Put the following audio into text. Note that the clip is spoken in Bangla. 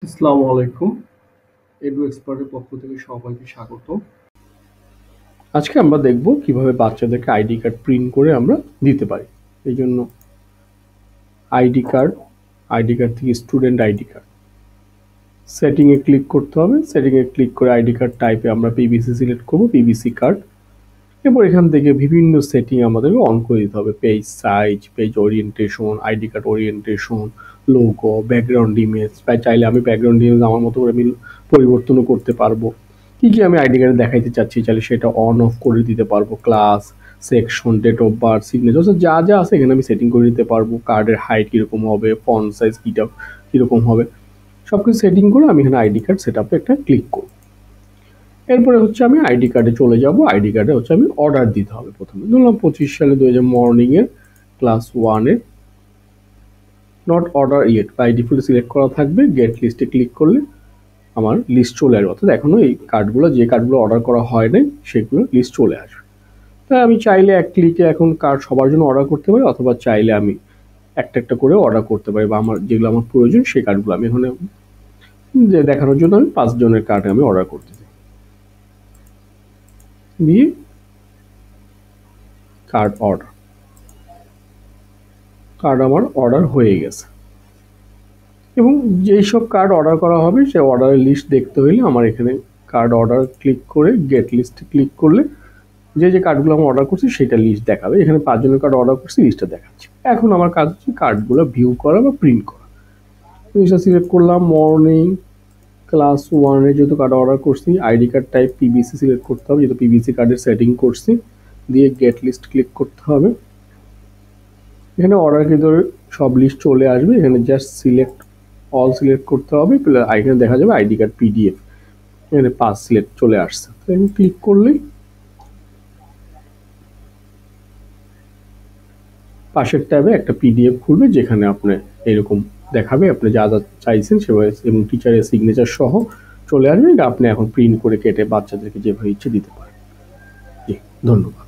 আসসালামু আলাইকুম। এডু এক্সপার্টের পক্ষ থেকে সবাইকে স্বাগত। আজকে আমরা দেখব কিভাবে বাচ্চাদেরকে আইডি কার্ড প্রিন্ট করে আমরা দিতে পারি। এই জন্য আইডি কার্ড থেকে স্টুডেন্ট আইডি কার্ড সেটিংয়ে ক্লিক করতে হবে। সেটিংয়ে ক্লিক করে আইডি কার্ড টাইপে আমরা পিভিসি সিলেক্ট করব, পিভিসি কার্ড। এরপর এখান থেকে বিভিন্ন সেটিং আমাদেরকে অন করে দিতে হবে। Page size, page orientation, ID card orientation, logo, background image. চাইলে আমি ব্যাকগ্রাউন্ড ইমেজ আমার মতো করে আমি পরিবর্তনও করতে পারবো। কি আমি আইডি কার্ডে দেখাইতে চাচ্ছি চাইলে সেটা অন অফ করে দিতে পারবো। Class, section, date of birth, signature, যা যা আছে এখানে আমি সেটিং করে দিতে পারবো। কার্ডের হাইট কীরকম হবে, ফন্ট সাইজ কীরকম হবে, সব কিছু সেটিং করে আমি এখানে আইডি কার্ড সেট আপে একটা ক্লিক করব। এরপরে হচ্ছে আমি আইডি কার্ডে চলে যাব। আইডি কার্ডে হচ্ছে আমি অর্ডার দিতে হবে। প্রথমে ধরলাম 25 সালে 2000 মর্নিংয়ের ক্লাস 1-এর not order yet by default select করা থাকবে। গেট লিস্টে ক্লিক করলে আমার লিস্ট চলে আসবে, অর্থাৎ এখনও এই কার্ডগুলো যে কার্ডগুলো অর্ডার করা হয় নাই সেগুলো লিস্ট চলে আসবে। তাই আমি চাইলে এক ক্লিকে এখন কার্ড সবার জন্য অর্ডার করতে পারি, অথবা চাইলে আমি একটা একটা করে অর্ডার করতে পারি, বা আমার যেগুলো আমার প্রয়োজন সেই কার্ডগুলো আমি এখানে যে দেখানোর জন্য আমি 5 জনের কার্ড আমি অর্ডার করতে চাই। দিয়ে কার্ড আমার অর্ডার হয়ে গেছে। এবং যেই সব কার্ড অর্ডার করা হবে সেই অর্ডারের লিস্ট দেখতে হইলে আমার এখানে কার্ড অর্ডার ক্লিক করে গেট লিস্টে ক্লিক করলে যে কার্ডগুলো আমি অর্ডার করছি সেটা লিস্ট দেখাবে। এখানে 5 জনের কার্ড অর্ডার করছি, লিস্টটা দেখাচ্ছে। এখন আমার কাজ হচ্ছে কার্ডগুলো ভিউ করা বা প্রিন্ট করা। লিস্টটা সিলেক্ট করলাম। মর্নিং ক্লাস 1-এর যেহেতু কার্ড অর্ডার করছি, ID card type PVC select করতে হবে, যেহেতু পিভিসি কার্ডের সেটিং করছি। দিয়ে গেট লিস্ট ক্লিক করতে হবে। এখানে অর্ডারকৃত সব লিস্ট চলে আসবে। এখানে জাস্ট সিলেক্ট অল সিলেক্ট করতে হবে। এখানে দেখা যাবে আইডি কার্ড পিডিএফ, এখানে 5 সিলেক্ট চলে আসছে। তো আমি ক্লিক করলেই পাশের ট্যাবে একটা পিডিএফ খুলবে, যেখানে আপনি এরকম দেখাবে আপনি যা যা চাইছেন সেভাবে, এবং টিচারের সিগনেচার সহ চলে আসবে। এটা আপনি এখন প্রিন্ট করে কেটে বাচ্চাদেরকে যেভাবে ইচ্ছে দিতে পারেন। জি, ধন্যবাদ।